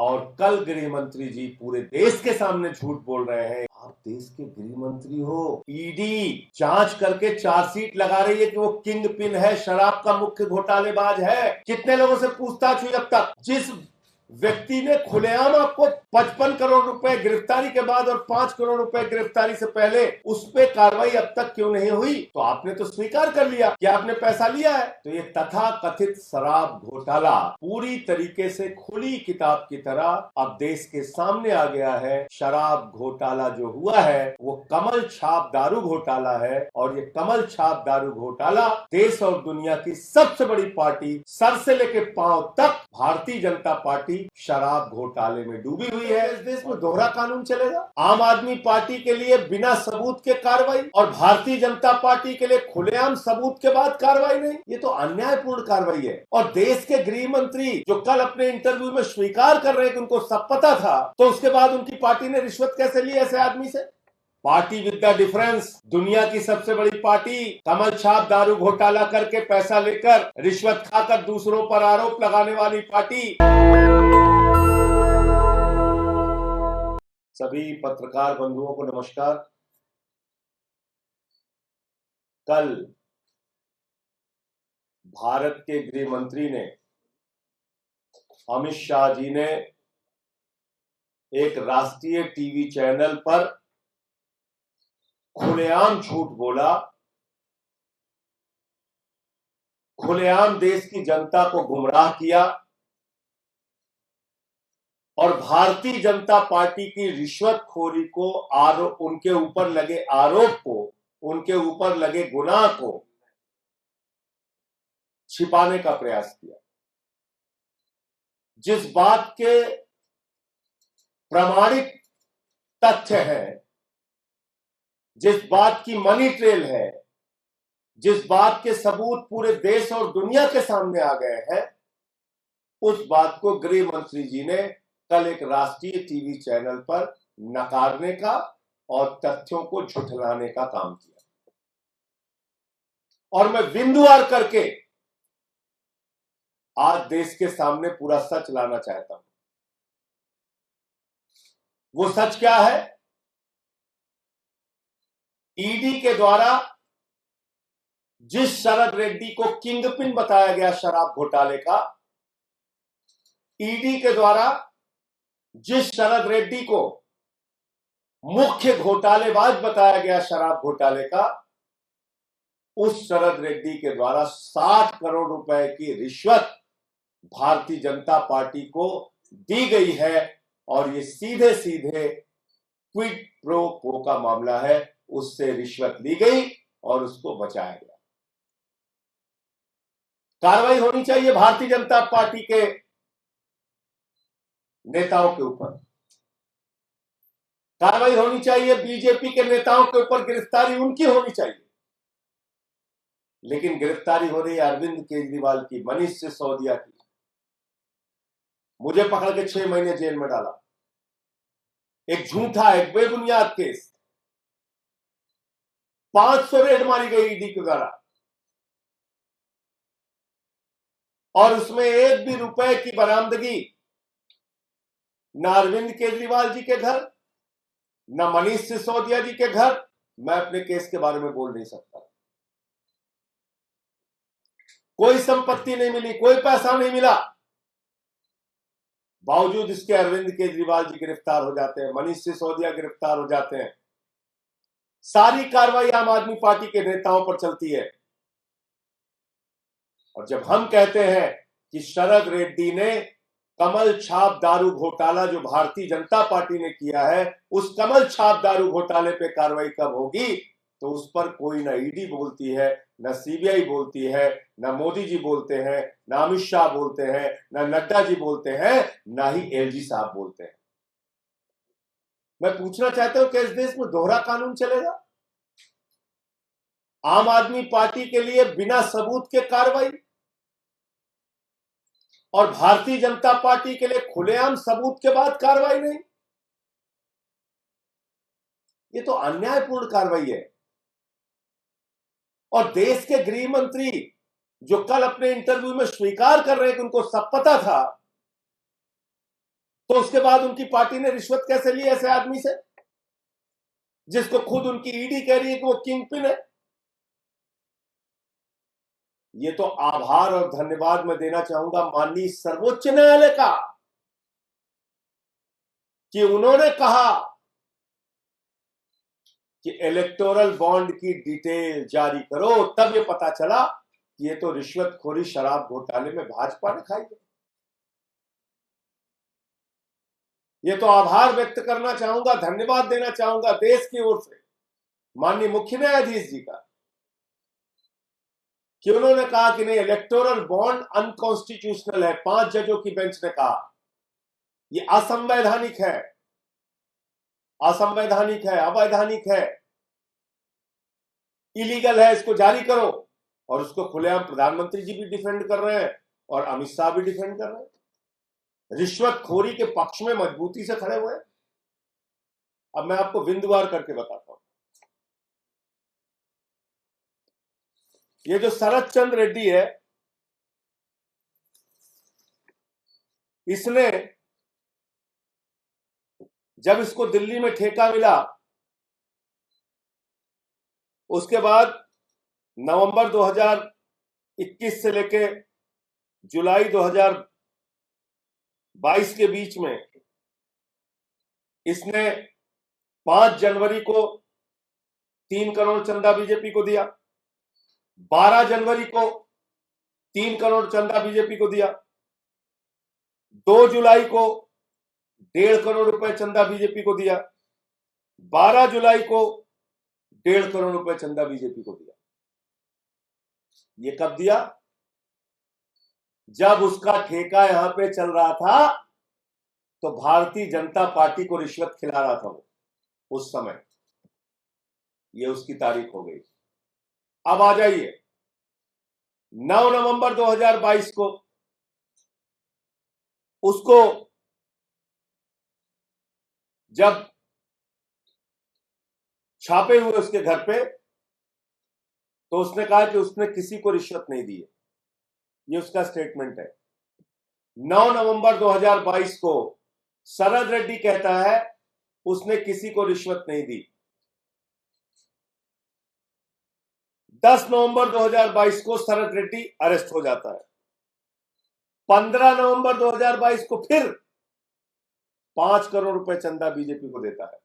और कल गृह मंत्री जी पूरे देश के सामने झूठ बोल रहे हैं। आप देश के गृह मंत्री हो, ईडी जांच करके चार्जशीट लगा रही है कि वो किंग पिन है, शराब का मुख्य घोटालेबाज है। कितने लोगों से पूछताछ हुई अब तक? जिस व्यक्ति ने खुलेआम आपको 55 करोड़ रुपए गिरफ्तारी के बाद और 5 करोड़ रुपए गिरफ्तारी से पहले उस पे कार्रवाई अब तक क्यों नहीं हुई? तो आपने तो स्वीकार कर लिया कि आपने पैसा लिया है। तो ये तथा कथित शराब घोटाला पूरी तरीके से खुली किताब की तरह अब देश के सामने आ गया है। शराब घोटाला जो हुआ है वो कमल छाप दारू घोटाला है, और ये कमल छाप दारू घोटाला देश और दुनिया की सबसे बड़ी पार्टी सर से लेकर पांव तक भारतीय जनता पार्टी शराब घोटाले में डूबी हुई है। इस देश में दोहरा कानून चलेगा? आम आदमी पार्टी के लिए बिना सबूत के कार्रवाई और भारतीय जनता पार्टी के लिए खुलेआम सबूत के बाद कार्रवाई नहीं? ये तो अन्यायपूर्ण कार्रवाई है। और देश के गृह मंत्री जो कल अपने इंटरव्यू में स्वीकार कर रहे हैं कि उनको सब पता था, तो उसके बाद उनकी पार्टी ने रिश्वत कैसे ली ऐसे आदमी से? पार्टी विद द डिफरेंस, दुनिया की सबसे बड़ी पार्टी कमल छाप दारू घोटाला करके पैसा लेकर रिश्वत खाकर दूसरों पर आरोप लगाने वाली पार्टी। सभी पत्रकार बंधुओं को नमस्कार। कल भारत के गृह मंत्री ने, अमित शाह जी ने एक राष्ट्रीय टीवी चैनल पर खुलेआम झूठ बोला, खुलेआम देश की जनता को गुमराह किया और भारतीय जनता पार्टी की रिश्वतखोरी को, उनके ऊपर लगे आरोप को, उनके ऊपर लगे गुनाह को छिपाने का प्रयास किया। जिस बात के प्रामाणिक तथ्य है, जिस बात की मनी ट्रेल है, जिस बात के सबूत पूरे देश और दुनिया के सामने आ गए हैं, उस बात को गृह मंत्री जी ने कल एक राष्ट्रीय टीवी चैनल पर नकारने का और तथ्यों को झुठलाने का काम किया। और मैं बिंदुवार करके आज देश के सामने पूरा सच लाना चाहता हूं। वो सच क्या है? ईडी के द्वारा जिस शरद रेड्डी को किंगपिन बताया गया शराब घोटाले का, ईडी के द्वारा जिस शरद रेड्डी को मुख्य घोटालेबाज बताया गया शराब घोटाले का, उस शरद रेड्डी के द्वारा 60 करोड़ रुपए की रिश्वत भारतीय जनता पार्टी को दी गई है। और ये सीधे सीधे क्विड प्रो क्वो का मामला है। उससे रिश्वत ली गई और उसको बचाया गया। कार्रवाई होनी चाहिए भारतीय जनता पार्टी के नेताओं के ऊपर, कार्रवाई होनी चाहिए बीजेपी के नेताओं के ऊपर, गिरफ्तारी उनकी होनी चाहिए। लेकिन गिरफ्तारी हो रही है अरविंद केजरीवाल की, मनीष सिसोदिया की। मुझे पकड़ के 6 महीने जेल में डाला। एक झूठा, एक बेबुनियाद केस। 500 रेड मारी गई ईडी के द्वारा, और उसमें एक भी रुपए की बरामदगी न अरविंद केजरीवाल जी के घर, न मनीष सिसोदिया जी के घर। मैं अपने केस के बारे में बोल नहीं सकता। कोई संपत्ति नहीं मिली, कोई पैसा नहीं मिला। बावजूद इसके अरविंद केजरीवाल जी गिरफ्तार हो जाते हैं, मनीष सिसोदिया गिरफ्तार हो जाते हैं। सारी कार्रवाई आम आदमी पार्टी के नेताओं पर चलती है। और जब हम कहते हैं कि शरद रेड्डी ने कमल छाप दारू घोटाला जो भारतीय जनता पार्टी ने किया है, उस कमल छाप दारू घोटाले पे कार्रवाई कब होगी, तो उस पर कोई न ईडी बोलती है, न सीबीआई बोलती है, न मोदी जी बोलते हैं, न अमित शाह बोलते हैं, न नड्डा जी बोलते हैं, न ही एलजी साहब बोलते हैं। मैं पूछना चाहता हूं कि इस देश में दोहरा कानून चलेगा? आम आदमी पार्टी के लिए बिना सबूत के कार्रवाई और भारतीय जनता पार्टी के लिए खुलेआम सबूत के बाद कार्रवाई नहीं? ये तो अन्यायपूर्ण कार्रवाई है। और देश के गृह मंत्री जो कल अपने इंटरव्यू में स्वीकार कर रहे हैं कि उनको सब पता था, तो उसके बाद उनकी पार्टी ने रिश्वत कैसे ली ऐसे आदमी से, जिसको खुद उनकी ईडी कह रही है कि वो किंग पिन है? ये तो आभार और धन्यवाद मैं देना चाहूंगा माननीय सर्वोच्च न्यायालय का कि उन्होंने कहा कि इलेक्टोरल बॉन्ड की डिटेल जारी करो। तब ये पता चला कि ये तो रिश्वतखोरी शराब घोटाले में भाजपा ने खाई है। ये तो आभार व्यक्त करना चाहूंगा, धन्यवाद देना चाहूंगा देश की ओर से माननीय मुख्य न्यायाधीश जी का कि उन्होंने कहा कि नहीं, इलेक्टोरल बॉन्ड अनकॉन्स्टिट्यूशनल है। 5 जजों की बेंच ने कहा ये असंवैधानिक है, असंवैधानिक है, अवैधानिक है, इलीगल है, इसको जारी करो। और उसको खुलेआम प्रधानमंत्री जी भी डिफेंड कर रहे हैं और अमित शाह भी डिफेंड कर रहे हैं, रिश्वतखोरी के पक्ष में मजबूती से खड़े हुए हैं। अब मैं आपको बिंदुवार करके बताता हूं। ये जो शरद चंद्र रेड्डी है, इसने जब इसको दिल्ली में ठेका मिला, उसके बाद नवंबर 2021 से लेके जुलाई 2022 के बीच में इसने 5 जनवरी को 3 करोड़ चंदा बीजेपी को दिया, 12 जनवरी को 3 करोड़ चंदा बीजेपी को दिया, 2 जुलाई को 1.5 करोड़ रुपए चंदा बीजेपी को दिया, 12 जुलाई को 1.5 करोड़ रुपए चंदा बीजेपी को दिया। ये कब दिया? जब उसका ठेका यहां पे चल रहा था तो भारतीय जनता पार्टी को रिश्वत खिला रहा था वो उस समय। ये उसकी तारीख हो गई। अब आ जाइए 9 नवंबर 2022 को उसको जब छापे हुए उसके घर पे, तो उसने कहा कि उसने किसी को रिश्वत नहीं दी है। ये उसका स्टेटमेंट है। 9 नवंबर 2022 को शरद रेड्डी कहता है उसने किसी को रिश्वत नहीं दी। 10 नवंबर 2022 को शरद रेड्डी अरेस्ट हो जाता है। 15 नवंबर 2022 को फिर 5 करोड़ रुपए चंदा बीजेपी को देता है।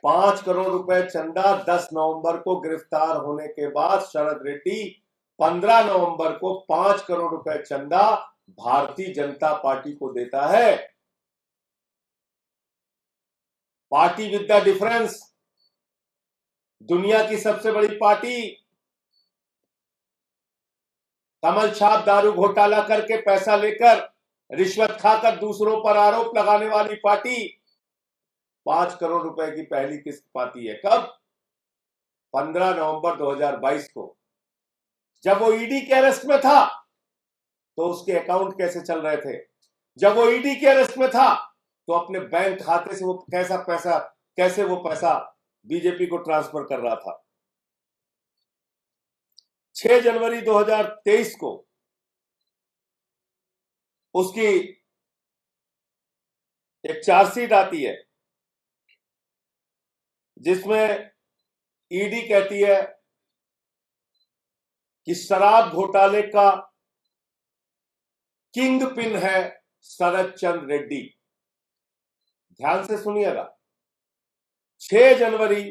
5 करोड़ रुपए चंदा 10 नवंबर को गिरफ्तार होने के बाद शरद रेड्डी 15 नवंबर को 5 करोड़ रुपए चंदा भारतीय जनता पार्टी को देता है। पार्टी विद द डिफरेंस, दुनिया की सबसे बड़ी पार्टी, कमल छाप दारू घोटाला करके पैसा लेकर रिश्वत खाकर दूसरों पर आरोप लगाने वाली पार्टी 5 करोड़ रुपए की पहली किस्त पाती है। कब? 15 नवंबर 2022 को। जब वो ईडी के अरेस्ट में था तो उसके अकाउंट कैसे चल रहे थे? जब वो ईडी के अरेस्ट में था तो अपने बैंक खाते से वो कैसे वो पैसा बीजेपी को ट्रांसफर कर रहा था। 6 जनवरी 2023 को उसकी एक चार्जशीट आती है जिसमें ईडी कहती है कि शराब घोटाले का किंग पिन है शरद चंद्र रेड्डी। ध्यान से सुनिएगा। 6 जनवरी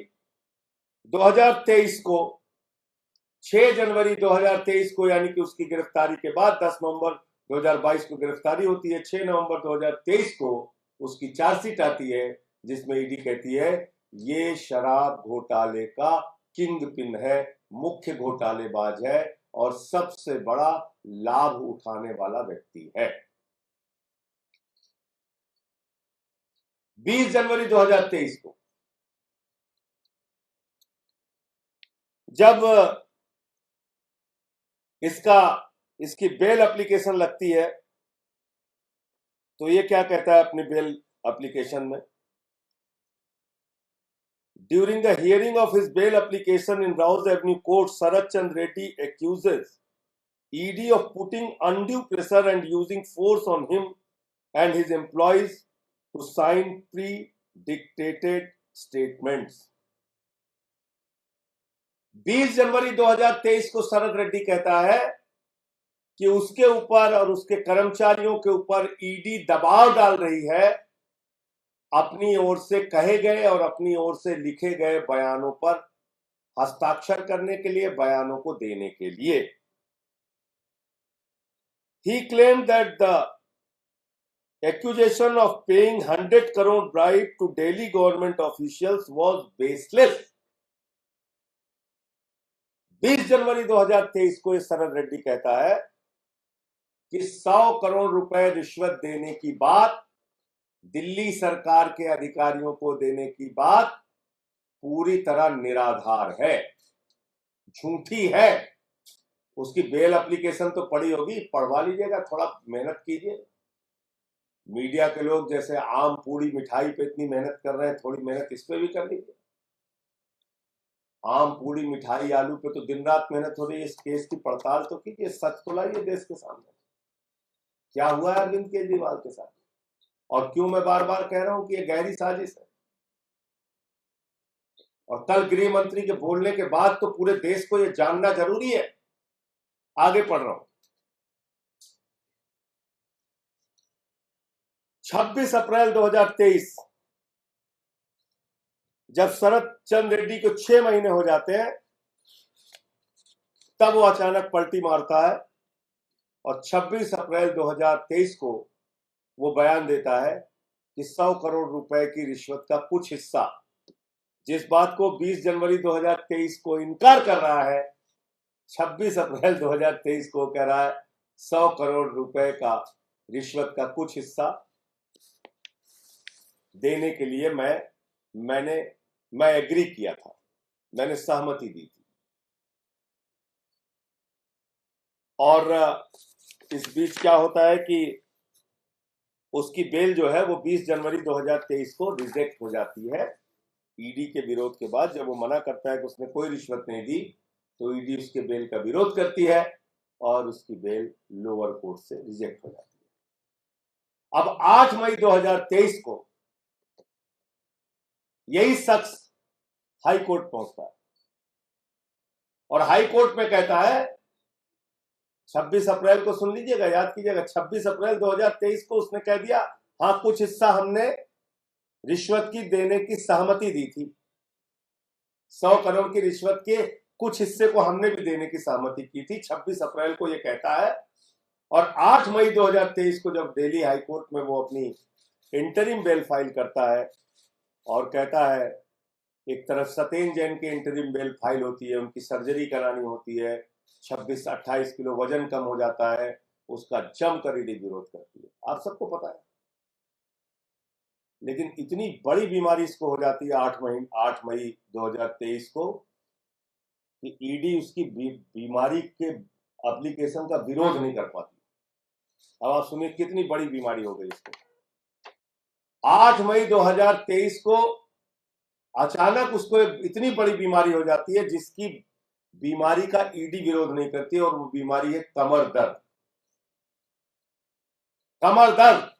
2023 को 6 जनवरी 2023 को यानी कि उसकी गिरफ्तारी के बाद 10 नवंबर 2022 को गिरफ्तारी होती है। 6 नवंबर 2023 को उसकी चार्जशीट आती है जिसमें ईडी कहती है ये शराब घोटाले का किंग पिन है, मुख्य घोटालेबाज है और सबसे बड़ा लाभ उठाने वाला व्यक्ति है। 20 जनवरी 2023 को जब इसकी बेल एप्लीकेशन लगती है तो ये क्या कहता है अपनी बेल एप्लीकेशन में? During the hearing of his bail application in Rouse Avenue Court, Sharad Chandra Reddy accuses ED of putting undue pressure and using force on him and his employees to sign pre-dictated statements. 20 जनवरी 2023 को शरद रेड्डी कहता है कि उसके ऊपर और उसके कर्मचारियों के ऊपर ईडी दबाव डाल रही है अपनी ओर से कहे गए और अपनी ओर से लिखे गए बयानों पर हस्ताक्षर करने के लिए, बयानों को देने के लिए। He claimed that the accusation of paying 100 crore bribe to Delhi government officials was baseless. 20 जनवरी 2023 को शरद रेड्डी कहता है कि 100 करोड़ रुपए रिश्वत देने की बात, दिल्ली सरकार के अधिकारियों को देने की बात पूरी तरह निराधार है, झूठी है। उसकी बेल एप्लीकेशन तो पड़ी होगी, पढ़वा लीजिएगा, थोड़ा मेहनत कीजिए। मीडिया के लोग जैसे आम पूड़ी मिठाई पे इतनी मेहनत कर रहे हैं, थोड़ी मेहनत इस पे भी कर लीजिए। आम पूड़ी मिठाई आलू पे तो दिन रात मेहनत हो रही है, इस केस की पड़ताल तो कीजिए, सच तो लाइए देश के सामने। क्या हुआ है अरविंद केजरीवाल के साथ, और क्यों मैं बार बार कह रहा हूं कि यह गहरी साजिश है। और कल गृह मंत्री के बोलने के बाद तो पूरे देश को यह जानना जरूरी है। आगे पढ़ रहा हूं। 26 अप्रैल 2023 जब शरद चंद्र रेड्डी को 6 महीने हो जाते हैं, तब वो अचानक पलटी मारता है और 26 अप्रैल 2023 को वो बयान देता है कि 100 करोड़ रुपए की रिश्वत का कुछ हिस्सा, जिस बात को 20 जनवरी 2023 को इनकार कर रहा है, 26 अप्रैल 2023 को कह रहा है 100 करोड़ रुपए का रिश्वत का कुछ हिस्सा देने के लिए मैं एग्री किया था, मैंने सहमति दी थी। और इस बीच क्या होता है कि उसकी बेल जो है वो 20 जनवरी 2023 को रिजेक्ट हो जाती है ईडी के विरोध के बाद। जब वो मना करता है कि उसने कोई रिश्वत नहीं दी, तो ईडी उसके बेल का विरोध करती है और उसकी बेल लोअर कोर्ट से रिजेक्ट हो जाती है। अब 8 मई 2023 को यही शख्स हाई कोर्ट पहुंचता है और हाई कोर्ट में कहता है, 26 अप्रैल को सुन लीजिएगा, याद कीजिएगा, 26 अप्रैल 2023 को उसने कह दिया, हाँ कुछ हिस्सा हमने रिश्वत की देने की सहमति दी थी, 100 करोड़ की रिश्वत के कुछ हिस्से को हमने भी देने की सहमति की थी। 26 अप्रैल को यह कहता है और 8 मई 2023 को जब दिल्ली हाई कोर्ट में वो अपनी इंटरिम बेल फाइल करता है और कहता है, एक तरफ सत्येंद्र जैन की इंटरिम बेल फाइल होती है, उनकी सर्जरी करानी होती है, 26-28 किलो वजन कम हो जाता है, उसका जमकर ईडी विरोध करती है, आप सबको पता है। लेकिन इतनी बड़ी बीमारी इसको हो जाती है 8 मई 2023 को कि ईडी उसकी बीमारी के एप्लीकेशन का विरोध नहीं कर पाती। अब आप सुनिए कितनी बड़ी बीमारी हो गई इसको। 8 मई 2023 को अचानक उसको इतनी बड़ी बीमारी हो जाती है जिसकी बीमारी का ईडी विरोध नहीं करती, और वो बीमारी है कमर दर्द। कमर दर्द,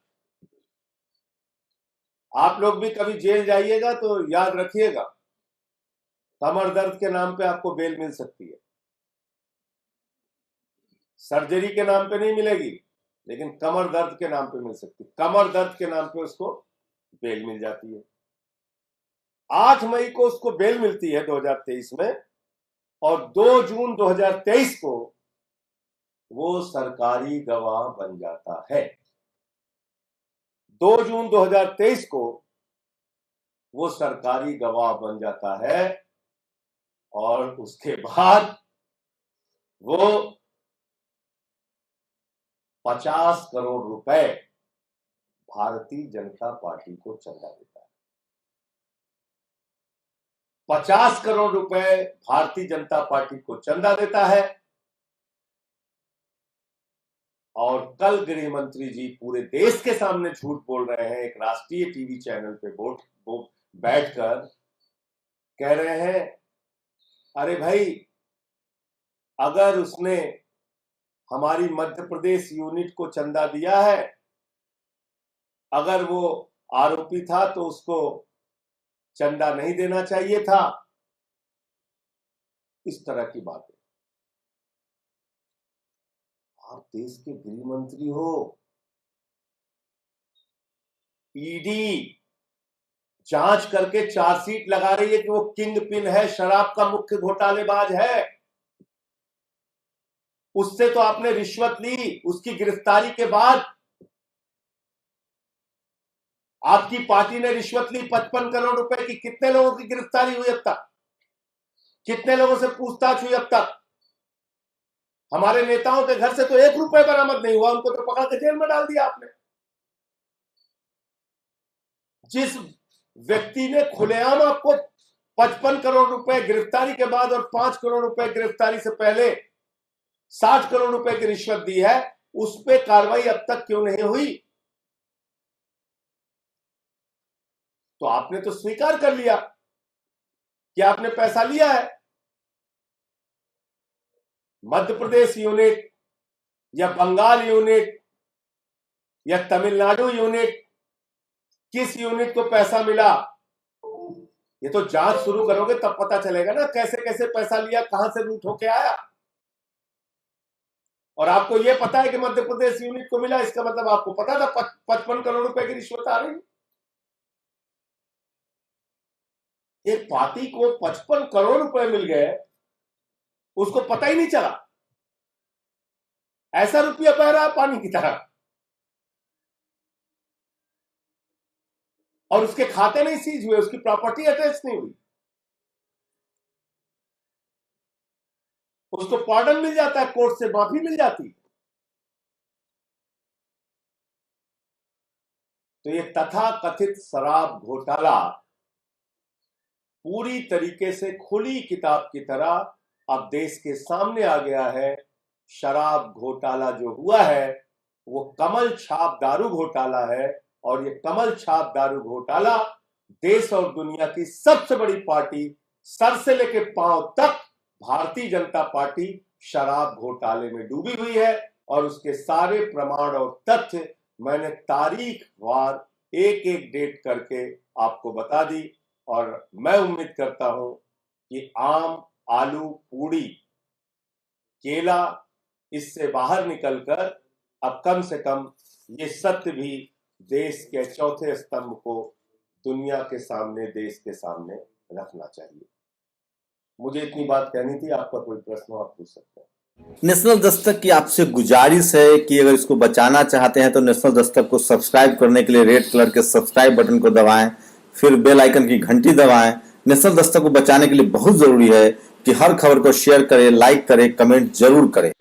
आप लोग भी कभी जेल जाइएगा तो याद रखिएगा, कमर दर्द के नाम पे आपको बेल मिल सकती है। सर्जरी के नाम पे नहीं मिलेगी, लेकिन कमर दर्द के नाम पे मिल सकती है। कमर दर्द के नाम पे उसको बेल मिल जाती है। 8 मई को उसको बेल मिलती है 2023 में, और 2 जून 2023 को वो सरकारी गवाह बन जाता है। 2 जून 2023 को वो सरकारी गवाह बन जाता है और उसके बाद वो 50 करोड़ रुपए भारतीय जनता पार्टी को चंदा देता है। 50 करोड़ रुपए भारतीय जनता पार्टी को चंदा देता है। और कल गृह मंत्री जी पूरे देश के सामने झूठ बोल रहे हैं, एक राष्ट्रीय टीवी चैनल पे बैठकर कह रहे हैं, अरे भाई अगर उसने हमारी मध्य प्रदेश यूनिट को चंदा दिया है अगर वो आरोपी था तो उसको चंदा नहीं देना चाहिए था। इस तरह की बातें। आप देश के गृह मंत्री हो। ईडी जांच करके चार्जशीट लगा रही है कि वो किंग पिन है, शराब का मुख्य घोटालेबाज है। उससे तो आपने रिश्वत ली। उसकी गिरफ्तारी के बाद आपकी पार्टी ने रिश्वत ली 55 करोड़ रुपए की। कितने लोगों की गिरफ्तारी हुई अब तक? कितने लोगों से पूछताछ हुई अब तक? हमारे नेताओं के घर से तो 1 रुपए बरामद नहीं हुआ, उनको तो पकड़ के जेल में डाल दिया आपने। जिस व्यक्ति ने खुलेआम आपको 55 करोड़ रुपए गिरफ्तारी के बाद और 5 करोड़ रुपए गिरफ्तारी से पहले 60 करोड़ रुपए की रिश्वत दी है, उस पर कार्रवाई अब तक क्यों नहीं हुई? तो आपने तो स्वीकार कर लिया कि आपने पैसा लिया है। मध्य प्रदेश यूनिट या बंगाल यूनिट या तमिलनाडु यूनिट, किस यूनिट को पैसा मिला? ये तो जांच शुरू करोगे तब पता चलेगा ना, कैसे कैसे पैसा लिया, कहां से लूट होके आया। और आपको ये पता है कि मध्य प्रदेश यूनिट को मिला, इसका मतलब आपको पता था 55 करोड़ रुपए की रिश्वत आ रही। एक पार्टी को 55 करोड़ रुपए मिल गए, उसको पता ही नहीं चला। ऐसा रुपया बह रहा पानी की तरह, और उसके खाते नहीं सीज हुए, उसकी प्रॉपर्टी अटैच नहीं हुई, उसको पार्डन मिल जाता है, कोर्ट से माफी मिल जाती। तो ये तथाकथित शराब घोटाला पूरी तरीके से खुली किताब की तरह अब देश के सामने आ गया है। शराब घोटाला जो हुआ है वो कमल छाप दारू घोटाला है, और ये कमल छाप दारू घोटाला देश और दुनिया की सबसे बड़ी पार्टी, सर से लेकर पांव तक भारतीय जनता पार्टी शराब घोटाले में डूबी हुई है। और उसके सारे प्रमाण और तथ्य मैंने तारीख वार एक एक डेट करके आपको बता दी। और मैं उम्मीद करता हूं कि आम, आलू, पूड़ी, केला इससे बाहर निकलकर अब कम से कम ये सत्य भी देश के चौथे स्तंभ को दुनिया के सामने, देश के सामने रखना चाहिए। मुझे इतनी बात कहनी थी। आपका कोई प्रश्न हो आप पूछ सकते हैं। नेशनल दस्तक की आपसे गुजारिश है कि अगर इसको बचाना चाहते हैं तो नेशनल दस्तक को सब्सक्राइब करने के लिए रेड कलर के सब्सक्राइब बटन को दबाएं, फिर बेल आइकन की घंटी दबाएं। नेशनल दस्तक को बचाने के लिए बहुत जरूरी है कि हर खबर को शेयर करें, लाइक करें, कमेंट जरूर करें।